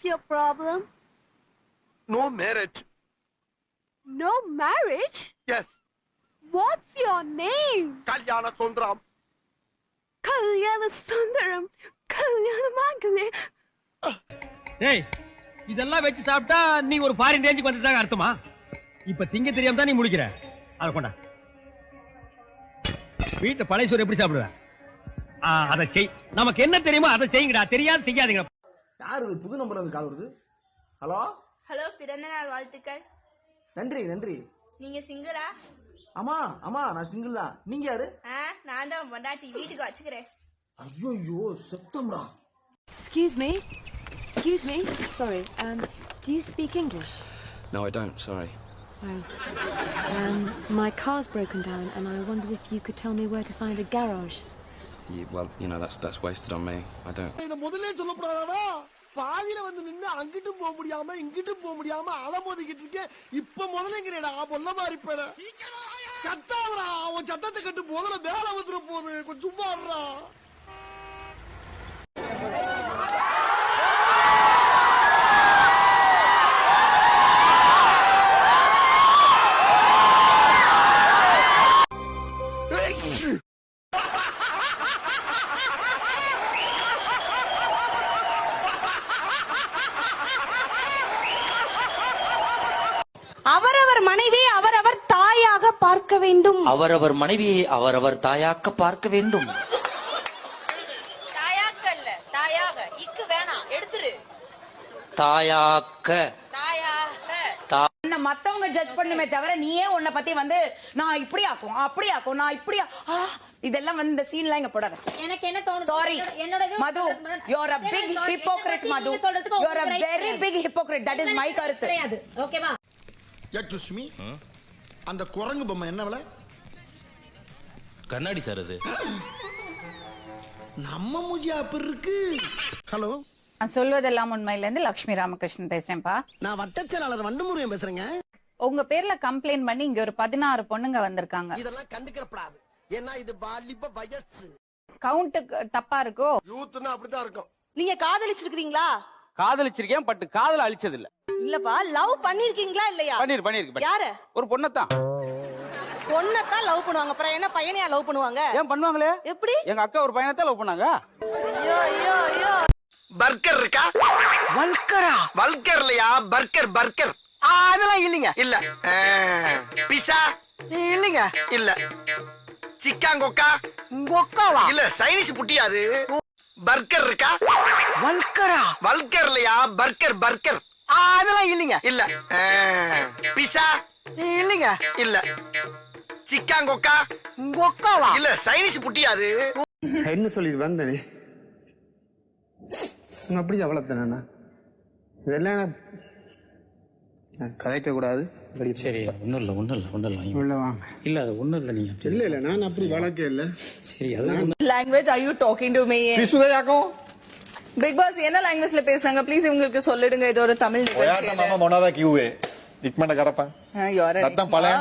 your problem? No marriage. No marriage? Yes. What's your name? Kalyana Sundram. Kalyana Sundaram. Kalyana Mangale. டேய் இதெல்லாம் வெச்சு சாப்பிட்டா நீ ஒரு ஃபாரின் ரேஞ்சுக்கு வந்துட்டாங்க அர்த்தமா? இப்ப திங்க தெரியாம தான் நீ முடிக்கிற. அத கொண்டா. வீட்டு பழைய சோறு எப்படி சாப்பிடுவ? அத செய். நமக்கு என்ன தெரியுமோ அதை செய்யுங்கடா. தெரியாது செய்யாதீங்க. யார் இது புது நம்பர்ல இருந்து கால் வருது? ஹலோ ஹலோ, பிறந்த நாள் வாழ்த்துக்கள். நன்றி நன்றி. நீங்க சிங்கிளா? ஆமா ஆமா நான் சிங்கிள் தான். நீங்க யாரு? நான் தான் பொண்டாட்டி. வீட்டுக்கு வச்சுக்கிறேன். ஐயோ செத்தம்டா. Excuse me. Sorry. Do you speak English? No, I don't. Sorry. Oh. My car's broken down, and I wondered if you could tell me where to find a garage. Well, you know that's wasted on me. I don't. இத முதல்ல சொல்லப்படாதடா. பாதியில வந்து நின்னு அங்கிட்டும் போக முடியாம இங்கிட்டும் போக முடியாம அலமோதிக்கிட்டு இருக்கேன். இப்ப முதல்லங்கறேடா பொல்ல மாதிரி பேர. கத்தாவடா. அவன் சத்தத்தை கட்டு முதல்ல மேல வந்துற போகுது. கொஞ்சம் சும்மா இருடா. அவரவர் மனைவி அவரவர் தாயாக பார்க்க வேண்டும். அவரவர் மனைவியை அவரவர் தாயாக்க பார்க்க வேண்டும். தாயாக்கல்ல, தாயாக. இக்கு வேணாம், எடுத்துரு. தாயாக்க மத்தவங்க ஜட்ஜ் பண்ணுமே தவிர நீயே உன்னை பத்தி வந்து நான் இப்படி ஆக்கும் அப்படி ஆக்கும் நான் இப்படியா இதெல்லாம் வந்து இந்த சீன்லாம் இங்க போடாத. எனக்கு என்ன தோணுது? Sorry Madhu, you are a big hypocrite Madhu. You are a very big hypocrite. That is my கருத்து. ஓகேவா? யக்ஷுஷ்மி, அந்த குரங்கு பொம்மை என்ன விலை? கண்ணாடி சார் அது. நம்ம மூஞ்சி அப்படி இருக்கு. ஹலோ, நான் சொல்வதெல்லாம் உண்மையில இருந்து லட்சுமி ராமகிருஷ்ணன் பேசுறேன்ப்பா. நான் வட்டச்செயலாளர் வண்டமுருகன் பேசுறேங்க. உங்க பேர்ல கம்ப்ளைண்ட் பண்ணி இங்க ஒரு 16 பொண்ணுங்க வந்திருக்காங்க. இதெல்லாம் கண்டுக்கறப்படாது. ஏன்னா இது வாலிப வயசு. கவுண்ட் தப்பா இருக்கோ? யூத்னா அப்படிதான் இருக்கும். நீங்க காதலிச்சிருக்கீங்களா? காதலிச்சிருக்கேன், பட் காதல அழிச்சது இல்ல. இல்லப்பா, லவ் பண்ணிருக்கீங்களா இல்லையா? பண்ணிருக்கு. யாரு? ஒரு பொண்ணத்தான். பொண்ணத்தான் லவ் பண்ணுவாங்க. அப்புறம் என்ன பையனையா லவ் பண்ணுவாங்க? ஏன் பண்ணுவாங்களே? எப்படி? எங்க அக்கா ஒரு பையனத்தான் லவ் பண்ணாங்க. ஐயோ ஐயோ ஐயோ. பர்கர் இருக்கா? வல்கரா? வல்கர் இல்லையா, பர்கர் பர்கர். அதெல்லாம் இல்லைங்க. இல்ல. பிஸா இல்லைங்க. இல்ல. சிக்காங்கொக்கா? கொக்காவா? இல்ல, சைனீஸ் புட்டியாது. பர்கர் இருக்கா? வல்கரா? வல்கர் இல்லையா, பர்கர் பர்கர். அதெல்லாம் இல்லைங்க. இல்ல. பிஸா இல்லைங்க. இல்ல. சிக்காங்கொக்கா? கொக்காவா? இல்ல, சைனீஸ் புட்டியாது. என்ன சொல்லிட்டு வந்தனே அப்படி அவ்வளோத்தானே. இதெல்லாம் கதைக்க கூடாது. சரி, ஒன்றும் இல்லை உள்ள வாங்க. இல்லை அது ஒன்றும் இல்லை. நீங்கள் இல்ல நான் அப்படி வழக்கே இல்ல. சரி, அது language are you talking to me? பிசுதையாக்கும் பிக் பாஸ் என்ன லாங்குவேஜ்ல பேசுறாங்க ப்ளீஸ் உங்களுக்கு சொல்லிடுங்க. இது ஒரு தமிழ் நிகழ்ச்சி. மாமா மொனாதா கியூவே இக்மண்ட கரப்பா தத்தம் பல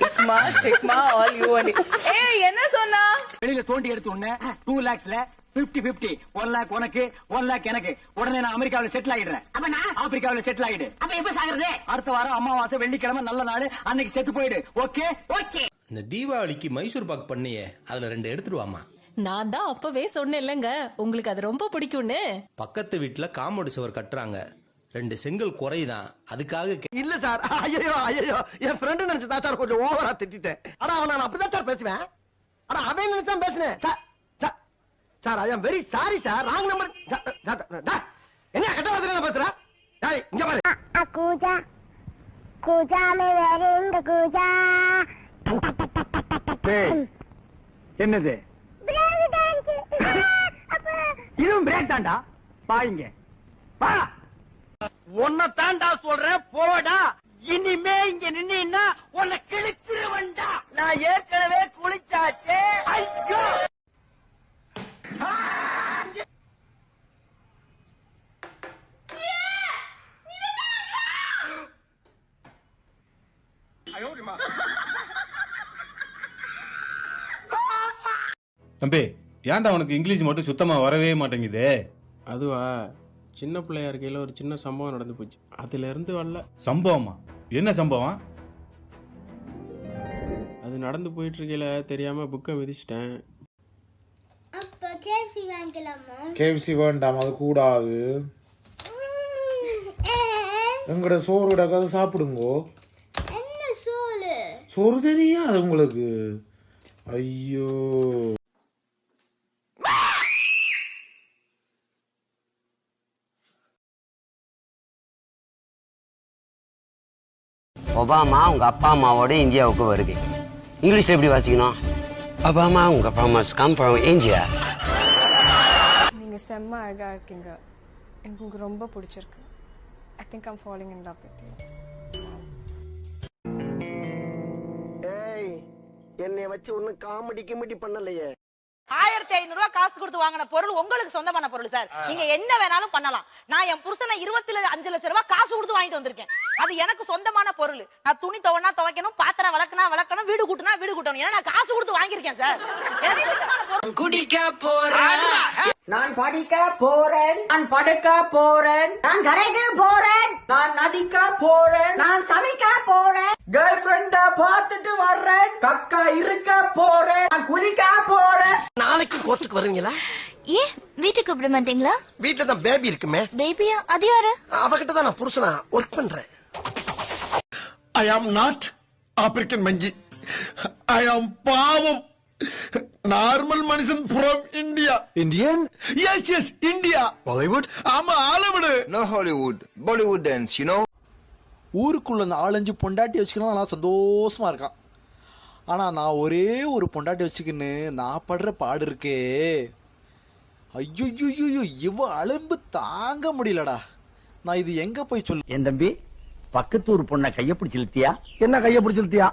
டிக்மா டிக்மா ஆல் யூ அண்ட் ஏய் என்ன சொன்னா? வெளியில தோண்டி எடுத்து உடனே 2 lakhsல 50-50 1 lakh உனக்கு 1 lakh எனக்கு. உடனே நான் அமெரிக்காவில் செட்டில் ஆயிடுறேன். அப்ப நான் ஆப்பிரிக்காவில் செட்டில் ஆயிடு. அப்ப எப்ப சாகுறது? அடுத்த வாரம் அமாவாசை வெள்ளிக்கிழமை நல்ல நாள், அன்னைக்கு செத்து போயிடு. Okay okay. இந்த தீபாவளிக்கு மைசூர் பாக் பண்ணியே, அதுல 2 எடுத்துட்டு வாமா. நான் தான் அப்பவே சொன்னேன்லங்க உங்களுக்கு அது ரொம்ப பிடிக்கும்னு. பக்கத்து வீட்டுல காம்பவுண்ட் சுவர் கட்டுறாங்க, 2 செங்கல் குறைதான், அதுக்காக இல்ல சார். ஐயோ ஐயோ, என் ஃப்ரெண்ட் நினைச்சு தான் சார் கொஞ்சம் ஓவரா திட்டிட்டேன். ஆனா அவன் நான் அப்படிதான் சார் பேசுவேன். ஆனா அவன் நினைச்சான் பேசுனேன் sir. Sir I am very sorry sir. Wrong number. என்ன கட்ட வார்த்தையில பேசுற? டேய் இங்க பாரு. கூஜா கூஜாமே வேறங்க கூஜா. என்னது? Break dance. இதுவும் பிரேக் தான்டா. பாயிங்க பா. உன்னை தாண்டா சொல்றேன், போடா. இனிமே இங்க நின்னா உன்னை கிழிச்சிருவண்டா. நான் ஏற்கனவே குளிச்சாச்சே. ஐயோ தம்பி, ஏன்டா உனக்கு இங்கிலீஷ் மட்டும் சுத்தமா வரவே மாட்டேங்குது? அதுவா, சின்ன பிள்ளையா இருக்கையில் ஒரு சின்ன சம்பவம் நடந்து போச்சு. அதுலேருந்து வரல. சம்பவமா? என்ன சம்பவம்? அது நடந்து போயிட்டு இருக்கையில தெரியாம புக்கை மிதிச்சிட்டேன். அப்ப கேஎஃப்சி வாங்கிக்கலாமா? கேஎஃப்சி வேண்டாம், அது கூடாது. எங்கட சோறுட கதை சாப்பிடுங்கோ. என்ன சோறு? சோறு தெரியாது உங்களுக்கு? ஐயோ, ஒபாமா உங்க அப்பா அம்மாவோட இந்தியாவுக்கு வருது. இங்கிலீஷ்ல எப்படி வாசிக்கணும்? ஒபாமா உங்க அப்பா அம்மா கம் ஃப்ரம் இந்தியா. நீங்க செம்ம அழகா இருக்கீங்க. எனக்கு ரொம்ப பிடிச்சிருக்கு. I think I'm falling in love with you. ஏய், என்னைய வச்சு ஒண்ணும் காமெடி கிமெடி பண்ணலையே. 1500 ரூபாய் காசு கொடுத்து வாங்கின பொருள் உங்களுக்கு சொந்தமான பொருள் சார். நீங்க என்ன வேணாலும் பண்ணலாம். நான் என் புருஷனை 25 லட்சம் ரூபாய் காசு கொடுத்து வாங்கிட்டு வந்திருக்கேன். அது எனக்கு சொந்தமான பொருள். நான் துணி துவனா துவைக்கணும், பாத்திரம் வளர்க்கணும், வீடு கூட்டினா வீடு கூட்டணும். ஏன்னா நான் காசு கொடுத்து வாங்கியிருக்கேன் சார். குடிக்க போறேன், நான் படிக்க போறேன், நான் படுக்க போறேன், நான் கடைக்கு போறேன், நான் நடிக்க போறேன், நான் சமைக்க போறேன், கேர்ள் ஃபிரெண்ட பார்த்துட்டு வர்றேன், கக்கா இருக்க போறேன், நான் குதிக்க போறேன். நாளைக்கு கோர்ட்டுக்கு வருவீங்களா? ஏன் வீட்டுக்கு கூப்பிட மாட்டீங்களா? வீட்டுல தான் பேபி இருக்குமே. பேபியா? அது யாரு? அவகிட்ட தான் நான் புருஷனா ஒர்க் பண்றேன். ஐ ஆம் நாட் ஆப்பிரிக்கன் மஞ்சி. ஐ ஆம் பாவம் நார்மல் மனுஷன் from India. Indian? Yes yes, India. Bollywood? ஆமா, Hollywood. No Hollywood, Bollywood dance, you know. ஊருக்குள்ள 4-5 பொண்டாட்டி வச்சுக்கணும், நான் சந்தோஷமா இருக்கான். ஆனா நான் ஒரே ஒரு பொண்டாட்டி வச்சுக்கின்னு நான் படுற பாடு இருக்கே, ஐயோ, இவ அலும்பு தாங்க முடியலடா. நான் இது எங்க போய் சொல்லு? என் தம்பி, பக்கத்தூர் பொண்ணை கைய பிடிச்சு இழுத்தியா? என்ன கைய பிடிச்சு இழுத்தியா?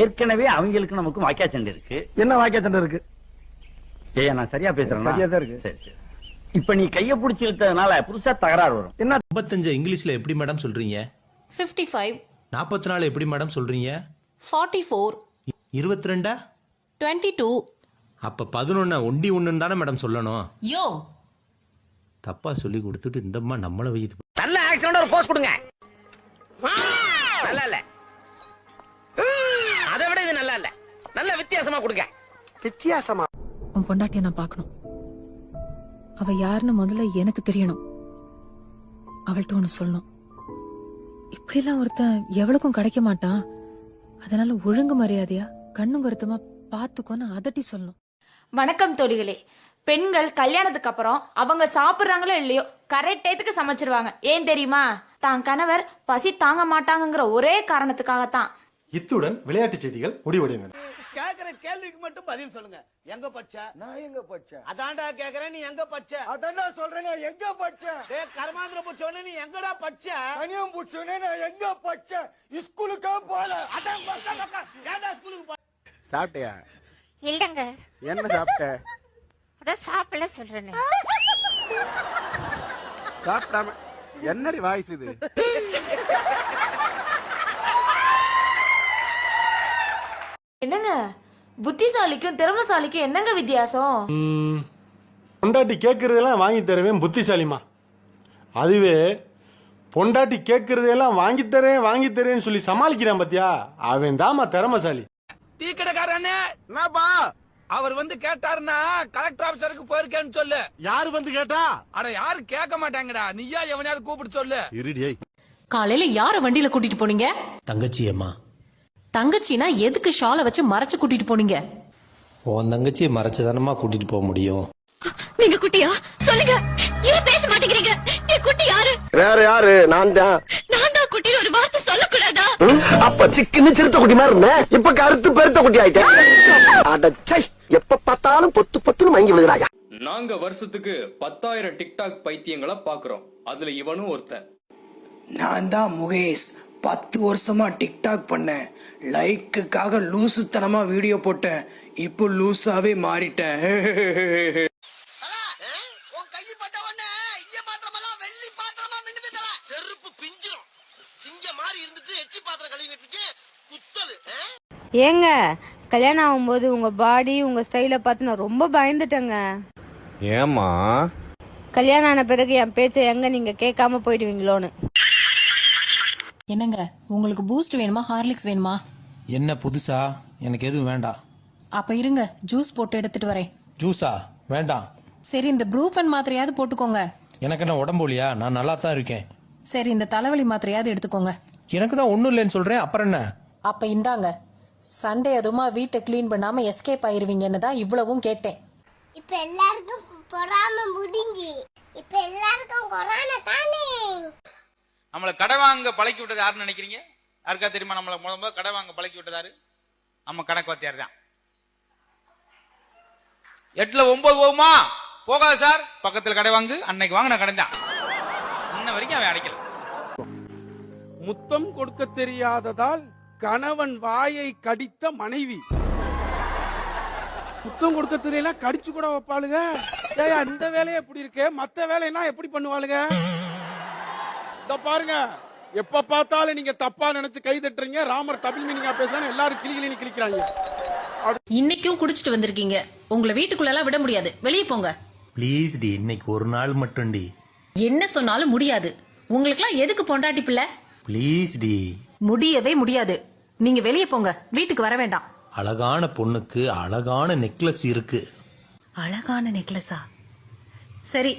ஏற்கனவே அவங்களுக்கு நமக்கு வாக்கியா சண்டை இருக்கு. என்ன வாக்கிய சண்டை இருக்கு? ஏய், நான் சரியா பேசுறேன்? சரியா தான் இருக்கு. சரி சரி. இப்ப நீ கைய பிடிச்சு இழுத்ததுனால புதுசா தகராறு வரும். என்ன 55 இங்கிலீஷ்ல எப்படி மேடம் சொல்றீங்க? 55 44 எப்படி மேடம் சொல்றீங்க? 44 22 22 அப்ப 11 ஒண்டி ஒண்ணுன்னு தானே மேடம் சொல்லணும். யோ தப்பா சொல்லி கொடுத்துட்டு இந்தம்மா நம்மள வையுது. நல்ல ஆக்சன்டா ஒரு போஸ் கொடுங்க. நல்லா இல்ல, அதை விட இது நல்லா இல்ல. நல்ல வித்தியாசமா கொடுங்க. வித்தியாசமா? உன் பொண்டாட்டிய நான் பார்க்கணும். அவ யாருன்னு முதல்ல எனக்கு தெரியணும். அவள்கிட்ட ஒண்ணு சொல்லணும். இப்படிலாம் ஒருத்தன் எவ்வளவுக்கும் கிடைக்க மாட்டான். அதனால ஒழுங்கு மரியாதையா கண்ணும் கருத்துமா பாத்துக்கோன்னு அதட்டி சொல்லணும். வணக்கம் தோழிகளே. பெண்கள் கல்யாணத்துக்கு அப்புறம் அவங்க சாப்பிடுறாங்களோ இல்லையோ கரெக்ட் டயத்துக்கு சமைச்சிருவாங்க. ஏன் தெரியுமா? தான் கணவர் பசி தாங்க மாட்டாங்கங்கிற ஒரே காரணத்துக்காகத்தான். இத்துடன் விளையாட்டு செய்திகள் முடிவடைந்தன. கேக்குற கேள்விக்கு மட்டும் பதில் சொல்லுங்க. எங்க படிச்ச? நான் எங்க படிச்சேன்? அதான்டா கேக்குறேன். நீ எங்க படிச்ச? அதான்டா சொல்றேன். நான் எங்க படிச்சேன்? டேய் கர்மாந்திர புடிச்சவனே, நீ எங்கடா படிச்ச? கனியம் புடிச்சவனே, நான் எங்க படிச்சேன்? ஸ்கூலுக்கு போல. அதான் பக்கா ஏன்டா ஸ்கூலுக்கு போ? சாப்பிட்டியா? இல்லங்க. என்ன சாப்பிட்ட? அத சாப்பிடல சொல்றேனே. சாப்பிடாம என்னடி வாய்ஸ் இது? என்னங்க புத்திசாலிக்கும் திறமைசாலிக்கும் என்னங்க வித்தியாசம்? பொண்டாட்டி கேட்கறதெல்லாம் வாங்கி தருவேன் புத்திசாலிமா. அதுவே பொண்டாட்டி கேட்கறதெல்லாம் வாங்கி தரேன்னு சொல்லி சமாளிக்கிறான் பாத்தியா, அவன் தாமா திறமைசாலி. டீ கடைக்காரனே, என்னப்பா? அவர் வந்து கேட்டாருன்னா கலெக்டர் ஆபீசருக்கு போயிருக்கேன்னு சொல்லு. யாரு வந்து கேட்டா? அட யாரு கேட்க மாட்டாங்கடா, நீயா எவனையாவது கூப்பிட்டு சொல்லு. இருடியை. காலையில யார வண்டியில கூட்டிட்டு போனீங்க? தங்கச்சி அம்மா. தங்கச்சினா எதுக்கு ஷாலை வச்சு மறைச்சு கூட்டிட்டு போனீங்க? உன் தங்கச்சியை மறைச்சுதானமா கூட்டிட்டு போக முடியும். நீங்க குட்டியா? சொல்லுங்க. ஏன் பேச மாட்டேங்கிறீங்க? என் குட்டி யாரு? வேற யாரு? நான் தான். நான் தான் குட்டின்னு ஒரு வார்த்தை சொல்லக்கூடாதா? அப்ப சிக்கன்னு சிறுத்த குட்டி மாதிரி இருந்தேன். இப்ப கருத்து பெருத்த குட்டி ஆயிட்டேன். அடச்சை, எப்ப பார்த்தாலும் பொத்து பொத்துன்னு மயங்கி விழுகிறாயா. நாங்க வருஷத்துக்கு 10,000 டிக்டாக் பைத்தியங்களை பாக்குறோம். அதுல இவனும் ஒருத்தன். நான் தான் முகேஷ். 10 வருஷமா டிக்டாக் பண்ணேன். லைக்குக்காக லூசுத்தனமா வீடியோ போட்டேன். இப்போ லூசாவே மாறிட்டேன். ஏங்க கல்யாணம் ஆகும்போது உங்க பாடி உங்க ஸ்டைல பார்த்து நான் ரொம்ப பயந்துட்டேங்க. ஏமா? கல்யாணம் ஆன பிறகு என் பேச்சை எங்க நீங்க கேட்காம போயிடுவீங்களோன்னு. என்னங்க உங்களுக்கு பூஸ்ட் வேணுமா ஹார்லிக்ஸ் வேணுமா? என்ன புதுசா? எனக்கு எதுவும் வேண்டாம். அப்ப இருங்க ஜூஸ் போட்டு எடுத்துட்டு வரேன். ஜூஸா? வேண்டாம். சரி இந்த ப்ரூஃபன் மாத்திரையாவது போட்டுக்கோங்க. எனக்கு என்ன உடம்புலியா? நான் நல்லா தான் இருக்கேன். சரி இந்த தலைவலி மாத்திரையாவது எடுத்துக்கோங்க. எனக்கு தான் ஒன்றும் இல்லைன்னு சொல்றேன், அப்புறம் என்ன? அப்ப இந்தாங்க. சண்டே அதுமா வீட்டை கிளீன் பண்ணாம எஸ்கேப் ஆயிருவீங்கன்னு தான் இவ்வளவும் கேட்டேன். இப்ப எல்லாருக்கும் பொறாம முடிஞ்சு இப்ப எல்லாருக்கும் கொரோனா தானே. நம்மள கடை வாங்க பழக்கி விட்டது யாருன்னு நினைக்கிறீங்க? யாருக்கா தெரியுமா? நம்மள முதல்ல கடை வாங்க பழக்கி விட்டதாரு நம்ம கணக்கு வாத்தியார் தான். 8ல 9 போகுமா? போகாது சார். பக்கத்துல கடை வாங்கு. அன்னைக்கு வாங்கின கடை தான். இன்ன வரைக்கும் அவன் அடைக்கல. முத்தம் கொடுக்க தெரியாததால் கணவன் வாயை கடித்த மனைவி. முத்தம் கொடுக்க தெரியல கடிச்சு கூட வைப்பாளுங்க. ஏய் அந்த வேலையை எப்படி இருக்கு? மத்த வேலையெல்லாம் எப்படி பண்ணுவாளுங்க? இத பாருங்க, எப்ப பார்த்தாலும் நீங்க தப்பா நினைச்சு கை தட்டுறீங்க. ராமர் டபுள் மீனிங்கா பேசுறான்னு எல்லாரும் கிளிகிளின்னு கிளிக்கிறாங்க. இன்னைக்கும் குடிச்சிட்டு வந்திருக்கீங்க. உங்களை வீட்டுக்குள்ள எல்லாம் விட முடியாது. வெளியே போங்க. ப்ளீஸ் டி, இன்னைக்கு ஒரு நாள் மட்டும் டி. என்ன சொன்னாலும் முடியாது. உங்களுக்குலாம் எதுக்கு பொண்டாட்டி பிள்ளை? ப்ளீஸ் டி. முடியவே முடியாது. நீங்க வெளியே போங்க. வீட்டுக்கு வர வேண்டாம். அழகான பொண்ணுக்கு அழகான நெக்லஸ் இருக்கு. அழகான நெக்லஸா? சரி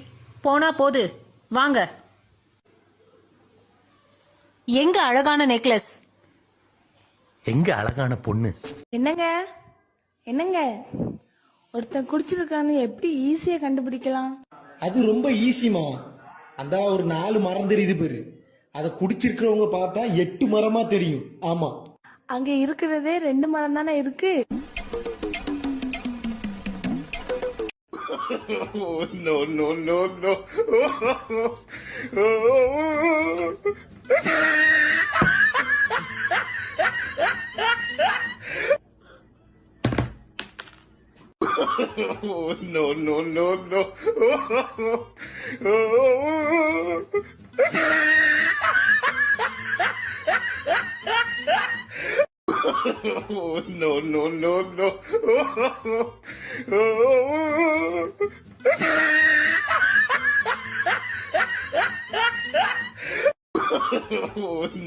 போனா போது. வாங்க. எங்க அழகான நெக்லஸ்? எங்க அழகான பொண்ணு? என்னங்க என்னங்க ஒருத்தன் குடிச்சிருக்கான்னு எப்படி ஈஸியா கண்டுபிடிக்கலாம்? அது ரொம்ப ஈஸிமா. அந்த ஒரு 4 மரம் தெரியுது பேரு. அதை குடிச்சிருக்கிறவங்க பார்த்தா 8 மரமா தெரியும். ஆமா, அங்க இருக்கிறதே 2 மரம் தானே இருக்கு. No, no, no, no. No, no, no, no. No, no, no, no.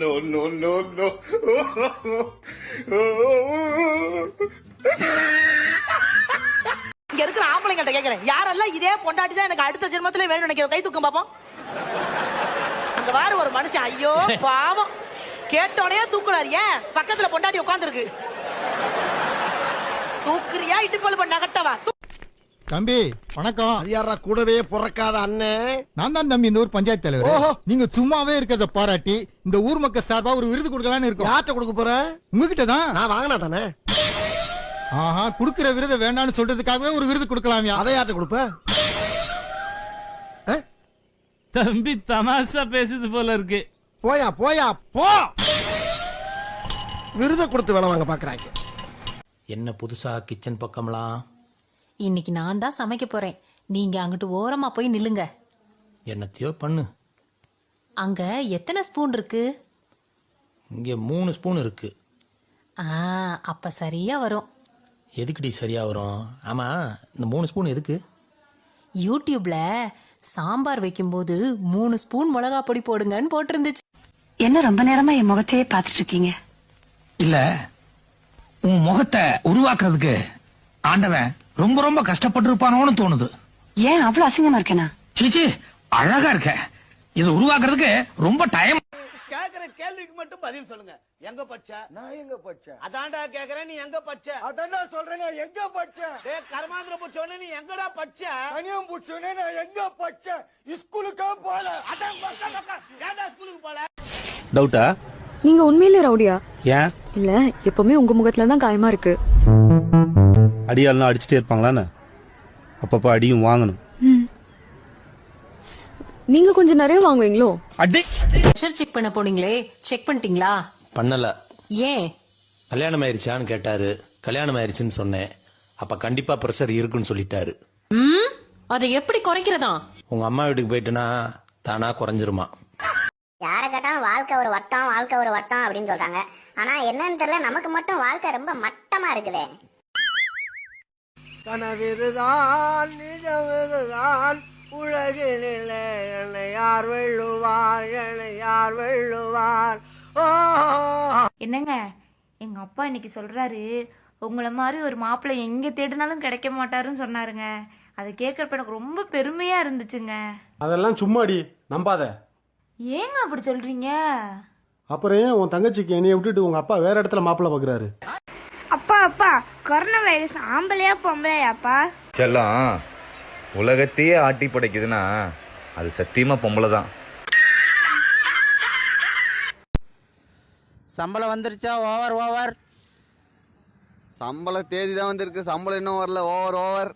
No, no, no, no. இங்க இருக்கிற ஆம்பளைங்கள்ட்ட கேக்குறேன், யாரெல்லாம் இதே பொண்டாட்டி தான் எனக்கு அடுத்த ஜென்மத்துல வேணும்னு நினைக்கிற கை தூக்கம் பாப்போம். அங்க வாரு ஒரு மனுஷன், ஐயோ பாவம், கேட்டோடனே தூக்குறாரு. ஏன்? பக்கத்துல பொண்டாட்டி உட்கார்ந்து இருக்கு. தூக்குறியா இடுப்பல் பண்ண நகட்டவா? தம்பி வணக்கம். யாரா கூடவே பிறக்காத அண்ணன்? நான் தான் தம்பி, இந்த ஊர் பஞ்சாயத்து தலைவர். நீங்க சும்மாவே இருக்கிறத பாராட்டி இந்த ஊர் மக்கள் சார்பா ஒரு விருது கொடுக்கலான்னு இருக்கோம். யார்ட்ட கொடுக்க போற? உங்ககிட்ட தான். நான் வாங்கினா தானே. ஆஹா, குடுக்கிற விருதை வேண்டாம்னு சொல்றதுக்காகவே ஒரு விருது கொடுக்கலாமியா? அதை யார்ட்ட கொடுப்ப? தம்பி தமாஷா பேசுது போல இருக்கு. போயா போயா போ. விருதை கொடுத்து வேலை வாங்க பாக்குறாங்க. என்ன புதுசா கிச்சன் பக்கம்லாம்? இன்னைக்கு நான் தான் சமைக்க போறேன். நீங்க அங்கிட்டு ஓரமா போய் நில்லுங்க. என்னத்தையோ பண்ணு. அங்க எத்தனை ஸ்பூன் இருக்கு? இங்க 3 ஸ்பூன் இருக்கு. அப்ப சரியா வரும். எதுக்குடி சரியா வரும்? ஆமா, இந்த 3 ஸ்பூன் எதுக்கு? யூடியூப்ல சாம்பார் வைக்கும்போது 3 ஸ்பூன் மிளகா பொடி போடுங்கன்னு போட்டிருந்துச்சு. என்ன ரொம்ப நேரமா என் முகத்தையே பாத்துட்டு இருக்கீங்க? இல்ல, உன் முகத்தை உருவாக்குறதுக்கு ஆண்டவன் ரொம்ப ரொம்ப கஷ்டப்பட்டு இருப்பானோன்னு தோணுது. ஏன் அவ்வளவு அசிங்கமா இருக்கேனா? சீச்சி, அழகா இருக்க. இது உருவாக்குறதுக்கு ரொம்ப டைம். கேக்குற கேள்விக்கு மட்டும் பதில் சொல்லுங்க. எங்க படிச்ச? நான் எங்க படிச்சேன்? அதான்டா கேக்குறேன். நீ எங்க படிச்ச? அதான்டா சொல்றேன். நான் எங்க படிச்சேன்? டேய் கர்மாந்திர புடிச்சவனே, நீ எங்கடா படிச்ச? அனியம் புடிச்சவனே, நான் எங்க படிச்சேன்? ஸ்கூலுக்கு போல. அதான் ஏன்டா ஸ்கூலுக்கு போல? டவுட்டா? நீங்க உண்மையிலே ரவுடியா? ஏன்? இல்ல, எப்பவுமே உங்க முகத்துல தான் காயமா இருக்கு. அடியாலாம் அடிச்சுட்டே இருப்பாங்களான்னு அப்பப்ப அடியும் வாங்கணும். நீங்க கொஞ்சம் நிறைய வாங்குவீங்களோ? அடி. பிரஷர் செக் பண்ண போனீங்களே, செக் பண்ணிட்டீங்களா? பண்ணல. ஏன்? கல்யாணம் ஆயிருச்சான்னு கேட்டாரு. கல்யாணம் ஆயிருச்சுன்னு சொன்னேன். அப்ப கண்டிப்பா பிரஷர் இருக்குன்னு சொல்லிட்டாரு. அதை எப்படி குறைக்கிறதா? உங்க அம்மா வீட்டுக்கு போயிட்டுனா தானா குறைஞ்சிருமா? யார கேட்டாலும் வாழ்க்கை ஒரு வட்டம், வாழ்க்கை ஒரு வட்டம் அப்படின்னு சொல்றாங்க. ஆனா என்னன்னு தெரியல, நமக்கு மட்டும் வாழ்க்கை ரொம்ப மட்டமா இருக்குதே. கனவிதுதான் நிஜமிதுதான் உலகினிலே என்னை யார் வெல்லுவார், என்னை யார் வெல்லுவார்? ஓ என்னங்க எங்க அப்பா இன்னைக்கு சொல்றாரு உங்களை மாதிரி ஒரு மாப்பிள்ளை எங்க தேடினாலும் கிடைக்க மாட்டாருன்னு சொன்னாருங்க. அதை கேட்கறப்ப எனக்கு ரொம்ப பெருமையா இருந்துச்சுங்க. அதெல்லாம் சும்மாடி, நம்பாத. ஏங்க அப்படி சொல்றீங்க? அப்புறம் ஏன் உன் தங்கச்சிக்கு என்னைய விட்டுட்டு உங்க அப்பா வேற இடத்துல மாப்பிள்ளை பாக்குறாரு? அப்பா அப்பா கொரோனா வைரஸ் ஆம்பளையா பொம்பளையாப்பா? செல்லம், உலகத்தையே ஆட்டி படைக்குதுன்னா அது சத்தியமா பொம்பளை தான். சம்பளம் வந்துருச்சா? Over over. சம்பள தேதி தான் வந்திருக்கு, சம்பளம் இன்னும் வரல. Over over.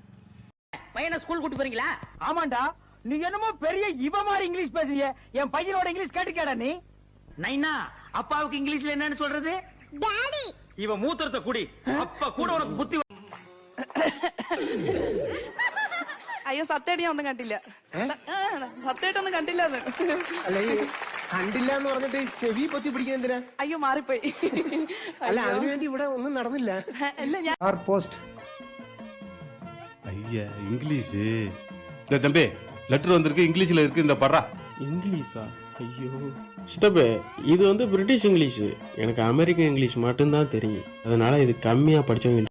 பையனை ஸ்கூல் கூட்டி போறீங்களா? ஆமாண்டா. நீ என்னமோ பெரிய இவ மாதிரி இங்கிலீஷ் பேசுறிய. என் பையனோட இங்கிலீஷ் கேட்டுக்கடா நீ. நைனா, அப்பாவுக்கு இங்கிலீஷ்ல என்னன்னு சொல்றது? டாடி. இவ மூத்திரத்தை குடி, அப்ப கூட உனக்கு புத்தி. അയ്യോ സത്തേടി ഒന്നും കണ്ടില്ല. സത്തേട്ടൊന്നും കണ്ടില്ല. കണ്ടില്ല എന്ന് പറഞ്ഞിട്ട് ചെവി പൊത്തി പിടിക്കുന്ന എന്തിനാ? അയ്യോ മാറിപ്പോയി. അല്ല, അതിനുവേണ്ടി ഇവിടെ ഒന്നും നടന്നില്ല. போஸ்ட். ஐயா இங்கிலீஷ். இந்த தம்பி லெட்டர் வந்திருக்கு, இங்கிலீஷ்ல இருக்கு, இந்த படுறா. இங்கிலீஷா? ஐயோ சித்தப்பே, இது வந்து பிரிட்டிஷ் இங்கிலீஷ். எனக்கு அமெரிக்கன் இங்கிலீஷ் மட்டும்தான் தெரியும். அதனால இது கம்மியா படிச்சவங்க